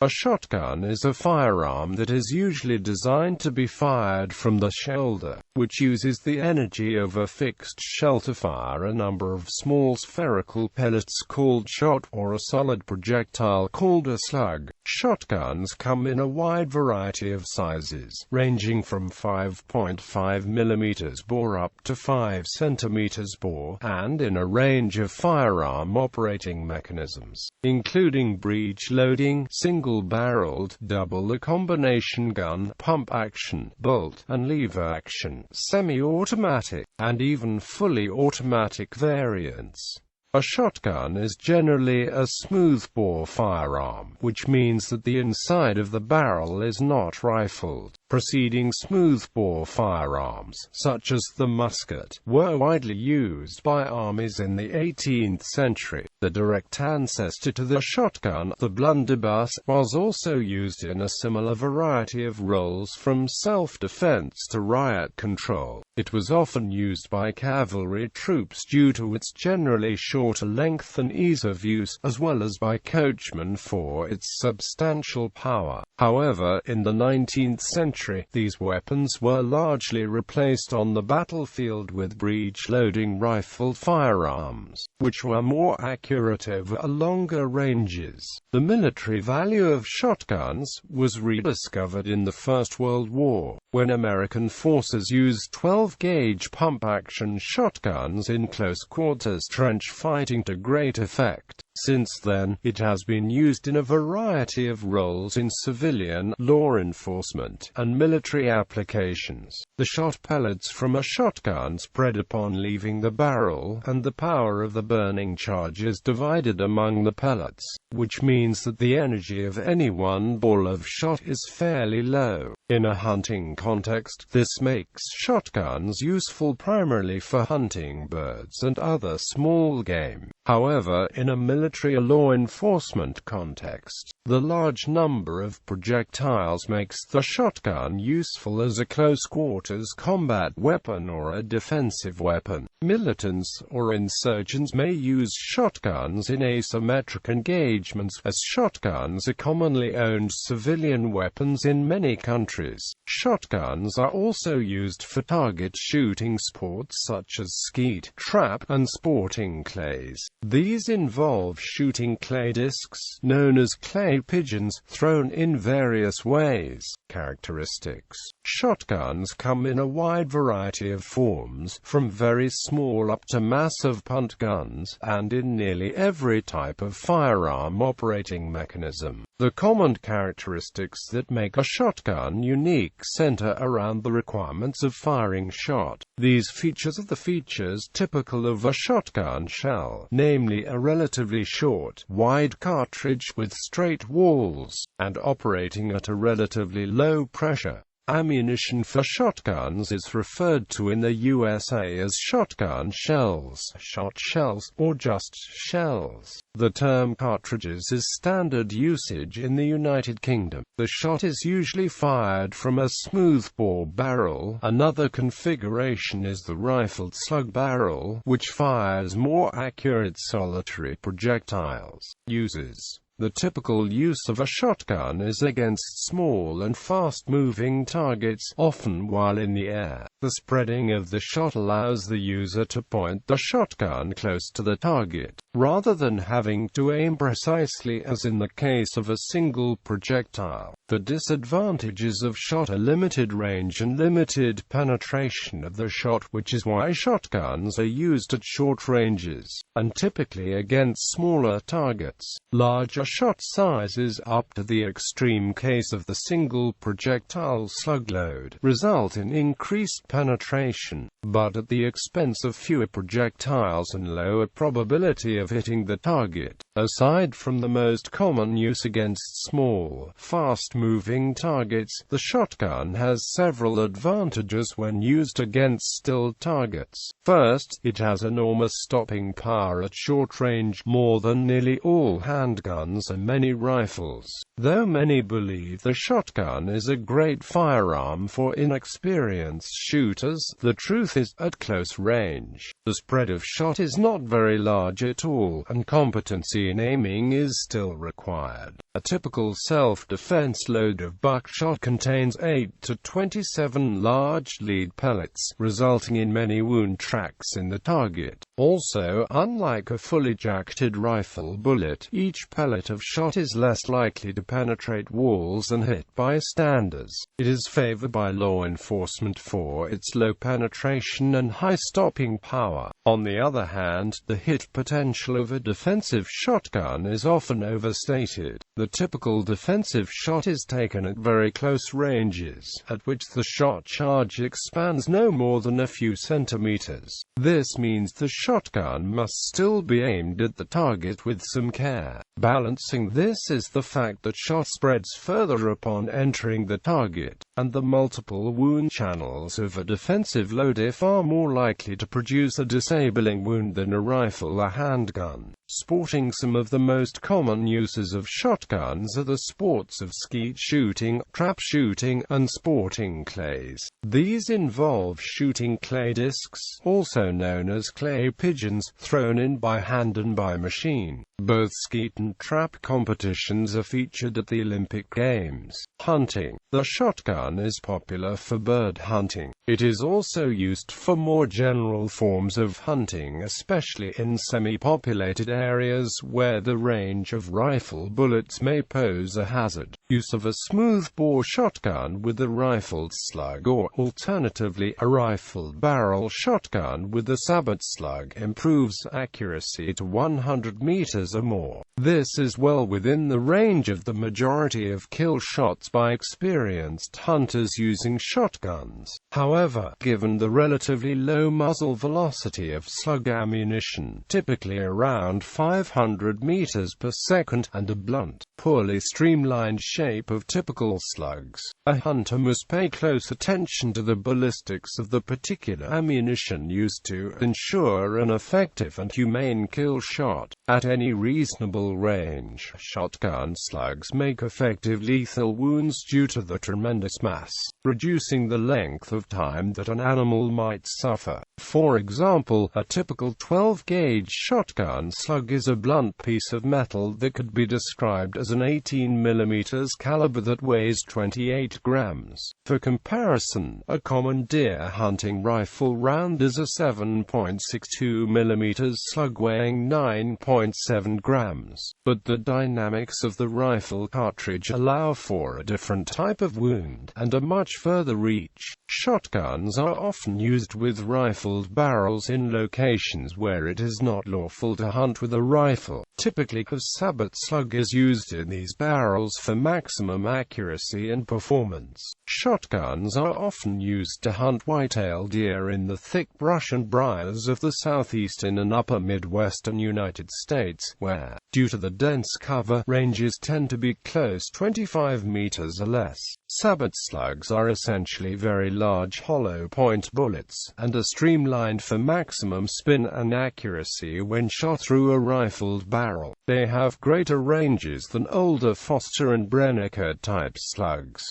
A shotgun is a firearm that is usually designed to be fired from the shoulder, which uses the energy of a fixed shell to fire a number of small spherical pellets called shot or a solid projectile called a slug. Shotguns come in a wide variety of sizes, ranging from 5.5 mm bore up to 5 cm bore, and in a range of firearm operating mechanisms, including breech loading, single-barreled, double combination gun, pump action, bolt and lever action, semi-automatic, and even fully automatic variants. A shotgun is generally a smoothbore firearm, which means that the inside of the barrel is not rifled. Preceding smoothbore firearms, such as the musket, were widely used by armies in the 18th century. The direct ancestor to the shotgun, the blunderbuss, was also used in a similar variety of roles from self-defense to riot control. It was often used by cavalry troops due to its generally shorter length and ease of use, as well as by coachmen for its substantial power. However, in the 19th century, these weapons were largely replaced on the battlefield with breech-loading rifled firearms, which were more accurate over longer ranges. The military value of shotguns was rediscovered in the First World War, when American forces used 12-gauge pump-action shotguns in close-quarters trench fighting to great effect. Since then, it has been used in a variety of roles in civilian, law enforcement, and military applications. The shot pellets from a shotgun spread upon leaving the barrel, and the power of the burning charge is divided among the pellets, which means that the energy of any one ball of shot is fairly low. In a hunting context, this makes shotguns useful primarily for hunting birds and other small game. However, in a military or law enforcement context, the large number of projectiles makes the shotgun useful as a close-quarters combat weapon or a defensive weapon. Militants or insurgents may use shotguns in asymmetric engagements, as shotguns are commonly owned civilian weapons in many countries. Shotguns are also used for target shooting sports such as skeet, trap, and sporting clays. These involve shooting clay discs, known as clay pigeons, thrown in various ways. Characteristics: shotguns come in a wide variety of forms, from very small up to massive punt guns, and in nearly every type of firearm operating mechanism. The common characteristics that make a shotgun unique center around the requirements of firing shot. These features are the features typical of a shotgun shell, namely a relatively short, wide cartridge with straight walls, and operating at a relatively low pressure. Ammunition for shotguns is referred to in the USA as shotgun shells, shot shells, or just shells. The term cartridges is standard usage in the United Kingdom. The shot is usually fired from a smoothbore barrel. Another configuration is the rifled slug barrel, which fires more accurate solitary projectiles. Uses: the typical use of a shotgun is against small and fast-moving targets, often while in the air. The spreading of the shot allows the user to point the shotgun close to the target, rather than having to aim precisely as in the case of a single projectile. The disadvantages of shot are limited range and limited penetration of the shot, which is why shotguns are used at short ranges, and typically against smaller targets. Larger shot sizes, up to the extreme case of the single projectile slug load, result in increased penetration, but at the expense of fewer projectiles and lower probability of hitting the target. Aside from the most common use against small, fast-moving targets, the shotgun has several advantages when used against still targets. First, it has enormous stopping power at short range, more than nearly all handguns shotguns and many rifles. Though many believe the shotgun is a great firearm for inexperienced shooters, the truth is, at close range, the spread of shot is not very large at all, and competency in aiming is still required. A typical self-defense load of buckshot contains 8 to 27 large lead pellets, resulting in many wound tracks in the target. Also, unlike a fully jacketed rifle bullet, each pellet of shot is less likely to penetrate walls and hit bystanders. It is favored by law enforcement for its low penetration and high stopping power. On the other hand, the hit potential of a defensive shotgun is often overstated. The typical defensive shot is taken at very close ranges, at which the shot charge expands no more than a few centimeters. This means the shotgun must still be aimed at the target with some care. Balancing this is the fact that shot spreads further upon entering the target, and the multiple wound channels of a defensive load are far more likely to produce a disabling wound than a rifle or handgun. Sporting some of the most common uses of shotguns are the sports of skeet shooting, trap shooting, and sporting clays. These involve shooting clay discs, also known as clay pigeons, thrown in by hand and by machine. Both skeet and trap competitions are featured at the Olympic Games. Hunting. The shotgun is popular for bird hunting. It is also used for more general forms of hunting, especially in semi-populated areas where the range of rifle bullets may pose a hazard. Use of a smoothbore shotgun with a rifled slug, or alternatively a rifled barrel shotgun with a sabot slug, improves accuracy to 100 meters or more. This is well within the range of the majority of kill shots by experienced hunters using shotguns. However, given the relatively low muzzle velocity of slug ammunition, typically around 500 meters per second, and a blunt, poorly streamlined shape of typical slugs, a hunter must pay close attention to the ballistics of the particular ammunition used to ensure an effective and humane kill shot. At any reasonable range, shotgun slugs make effective lethal wounds due to the tremendous mass, reducing the length of time that an animal might suffer. For example, a typical 12-gauge shotgun slug is a blunt piece of metal that could be described as an 18 mm caliber that weighs 28 grams. For comparison, a common deer hunting rifle round is a 7.62 mm slug weighing 9.7 grams. But the dynamics of the rifle cartridge allow for a different type of wound, and a much further reach. Shotguns are often used with rifled barrels in locations where it is not lawful to hunt with a rifle. Typically, a sabot slug is used in these barrels for maximum accuracy and performance. Shotguns are often used to hunt white-tailed deer in the thick brush and briars of the southeastern and upper Midwestern United States, where, due to the dense cover, ranges tend to be close 25 meters or less. Sabot slugs are essentially very large hollow-point bullets, and are streamlined for maximum spin and accuracy when shot through a rifled barrel. They have greater ranges than older Foster and Brenneker type slugs.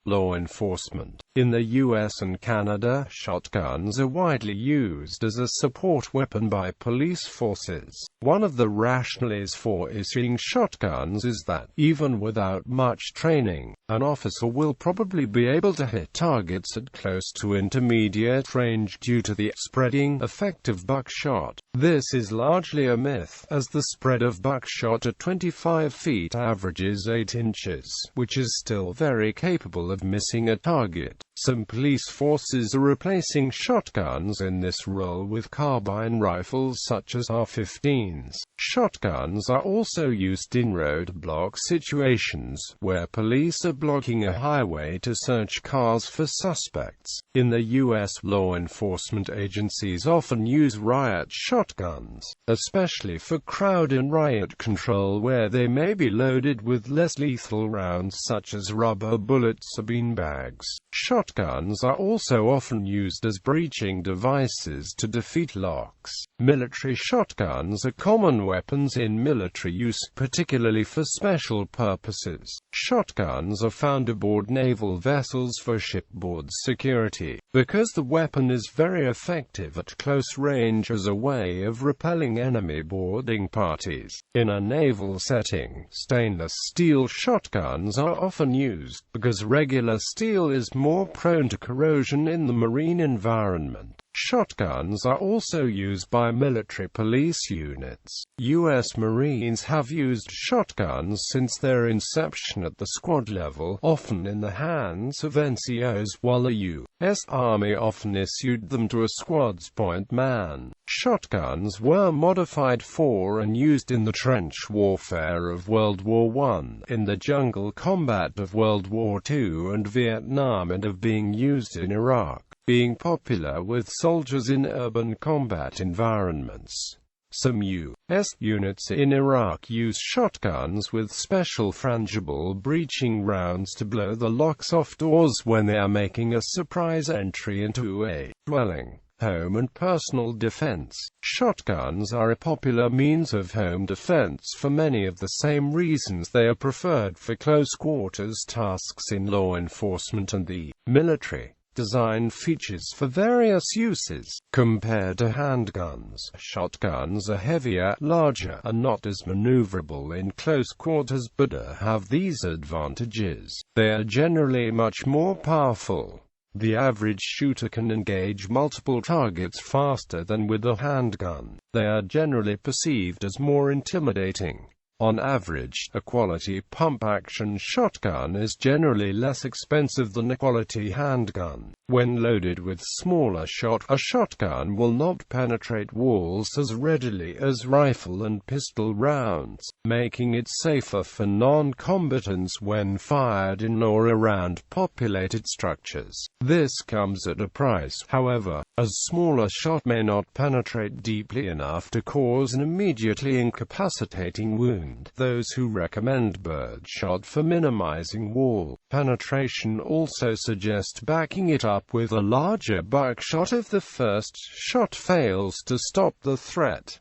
Law enforcement. In the US and Canada, shotguns are widely used as a support weapon by police forces. One of the rationales for issuing shotguns is that, even without much training, an officer will probably be able to hit targets at close to intermediate range due to the spreading effect of buckshot. This is largely a myth, as the spread of buckshot at 25 feet averages 8 inches, which is still very capable of missing a target. Some police forces are replacing shotguns in this role with carbine rifles such as AR-15s. Shotguns are also used in roadblock situations, where police are blocking a highway to search cars for suspects. In the U.S., law enforcement agencies often use riot shotguns, especially for crowd and riot control, where they may be loaded with less lethal rounds such as rubber bullets or beanbags. Shotguns shotguns are also often used as breaching devices to defeat locks. Military shotguns are common weapons in military use, particularly for special purposes. Shotguns are found aboard naval vessels for shipboard security, because the weapon is very effective at close range as a way of repelling enemy boarding parties. In a naval setting, stainless steel shotguns are often used, because regular steel is more prone to corrosion in the marine environment. Shotguns are also used by military police units. U.S. Marines have used shotguns since their inception at the squad level, often in the hands of NCOs, while the U.S. Army often issued them to a squad's point man. Shotguns were modified for and used in the trench warfare of World War I, in the jungle combat of World War II and Vietnam, and of being used in Iraq, being popular with soldiers in urban combat environments. Some U.S. units in Iraq use shotguns with special frangible breaching rounds to blow the locks off doors when they are making a surprise entry into a dwelling. Home and personal defense. Shotguns are a popular means of home defense for many of the same reasons they are preferred for close quarters tasks in law enforcement and the military. Design features for various uses. Compared to handguns, shotguns are heavier, larger, and not as maneuverable in close quarters, but have these advantages. They are generally much more powerful. The average shooter can engage multiple targets faster than with a handgun. They are generally perceived as more intimidating. On average, a quality pump-action shotgun is generally less expensive than a quality handgun. When loaded with smaller shot, a shotgun will not penetrate walls as readily as rifle and pistol rounds, making it safer for non-combatants when fired in or around populated structures. This comes at a price, however, as smaller shot may not penetrate deeply enough to cause an immediately incapacitating wound. Those who recommend birdshot for minimizing wall penetration also suggest backing it up with a larger buckshot if the first shot fails to stop the threat.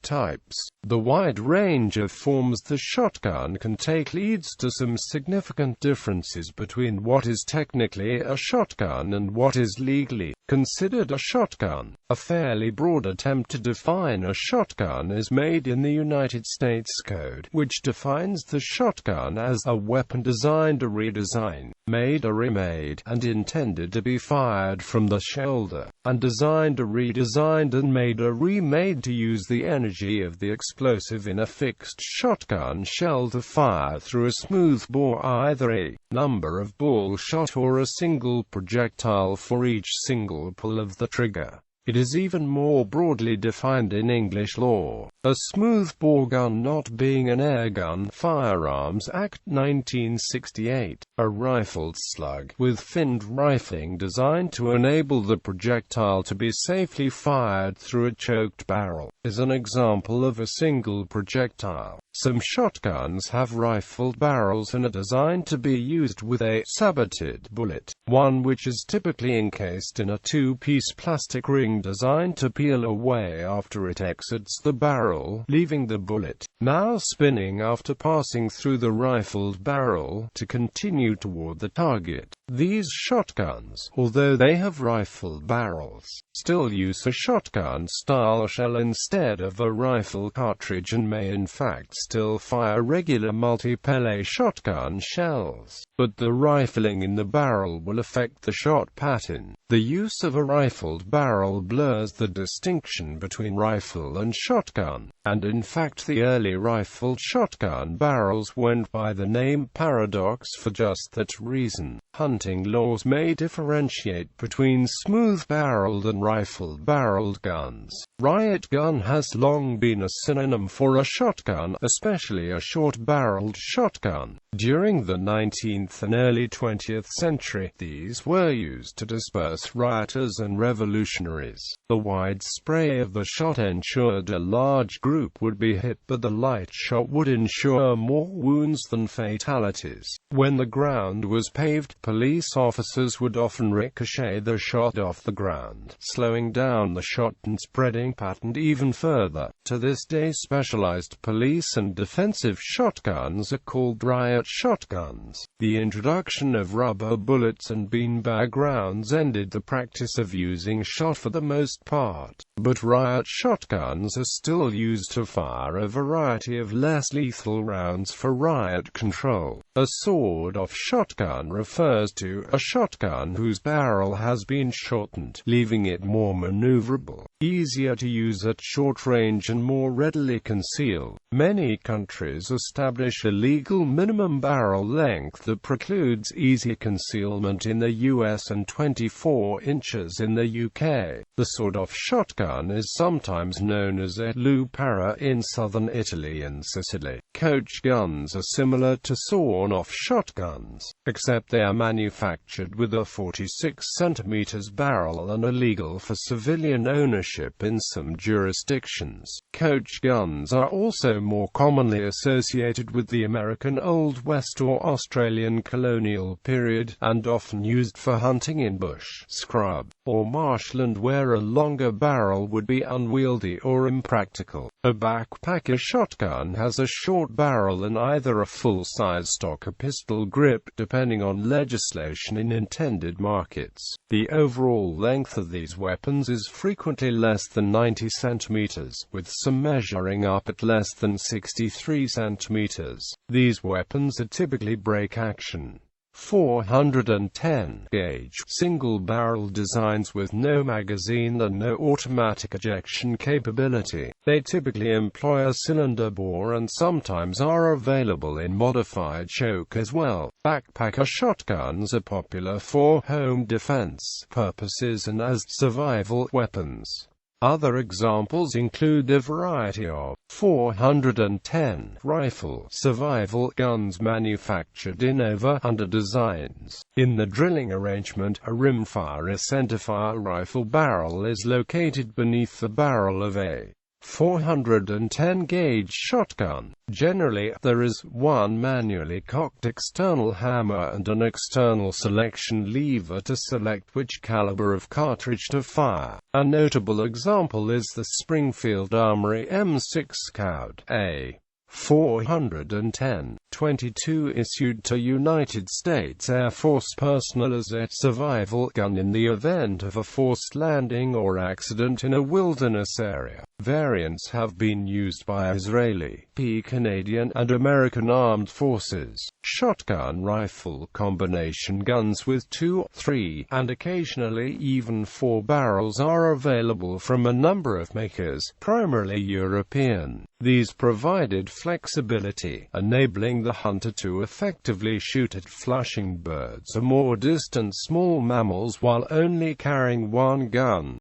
Types. The wide range of forms the shotgun can take leads to some significant differences between what is technically a shotgun and what is legally considered a shotgun. A fairly broad attempt to define a shotgun is made in the United States Code, which defines the shotgun as a weapon designed or redesigned, made or remade, and intended to be fired from the shoulder, and designed or redesigned and made or remade to use the energy of the explosive in a fixed shotgun shell to fire through a smoothbore, either a number of ball shot or a single projectile for each single pull of the trigger. It is even more broadly defined in English law, a smoothbore gun not being an air gun. Firearms Act 1968, a rifled slug with finned rifling designed to enable the projectile to be safely fired through a choked barrel, is an example of a single projectile. Some shotguns have rifled barrels and are designed to be used with a saboted bullet, one which is typically encased in a two-piece plastic ring designed to peel away after it exits the barrel, leaving the bullet, now spinning after passing through the rifled barrel, to continue toward the target. These shotguns, although they have rifled barrels, still use a shotgun-style shell instead of a rifle cartridge and may in fact still fire regular multi-pellet shotgun shells, but the rifling in the barrel will affect the shot pattern. The use of a rifled barrel blurs the distinction between rifle and shotgun, and in fact the early rifled shotgun barrels went by the name Paradox for just that reason. Hunting laws may differentiate between smooth-barreled and rifled-barreled guns. Riot gun has long been a synonym for a shotgun, especially a short-barreled shotgun. During the 19th and early 20th century, these were used to disperse rioters and revolutionaries. The wide spray of the shot ensured a large group would be hit, but the light shot would ensure more wounds than fatalities. When the ground was paved, police officers would often ricochet the shot off the ground, slowing down the shot and spreading pattern even further. To this day, specialized police and defensive shotguns are called riot shotguns. The introduction of rubber bullets and beanbag rounds ended the practice of using shot for the most part, but riot shotguns are still used to fire a variety of less lethal rounds for riot control. A sawed-off shotgun refers to a shotgun whose barrel has been shortened, leaving it more maneuverable, easier to use at short range and more readily concealed. Many countries establish a legal minimum barrel length that precludes easy concealment in the US and 24 inches in the UK. The sawed-off shotgun is sometimes known as a lupara in southern Italy and Sicily. Coach guns are similar to sawn-off shotguns, except they are manufactured with a 46 cm barrel and are legal for civilian ownership in some jurisdictions. Coach guns are also more commonly associated with the American Old West or Australian colonial period, and often used for hunting in bush, scrub, or marshland where a longer barrel would be unwieldy or impractical. A backpacker shotgun has a short barrel and either a full-size stock or pistol grip, depending on legislation in intended markets. The overall length of these weapons is frequently less than 90 cm, with some measuring up at less than 63 cm. These weapons are typically break-action, 410 gauge single-barrel designs with no magazine and no automatic ejection capability. They typically employ a cylinder bore and sometimes are available in modified choke as well. Backpacker shotguns are popular for home defense purposes and as survival weapons. Other examples include a variety of 410 rifle survival guns manufactured in over 100 designs. In the drilling arrangement, a rimfire centerfire rifle barrel is located beneath the barrel of a 410 gauge shotgun. Generally, there is one manually cocked external hammer and an external selection lever to select which caliber of cartridge to fire. A notable example is the Springfield Armory M6 Cowd.A 410-22 issued to United States Air Force personnel as a survival gun in the event of a forced landing or accident in a wilderness area. Variants have been used by Israeli, Canadian, and American armed forces. Shotgun-rifle combination guns with 2, 3, and occasionally even 4 barrels are available from a number of makers, primarily European. These provided flexibility, enabling the hunter to effectively shoot at flushing birds or more distant small mammals while only carrying one gun.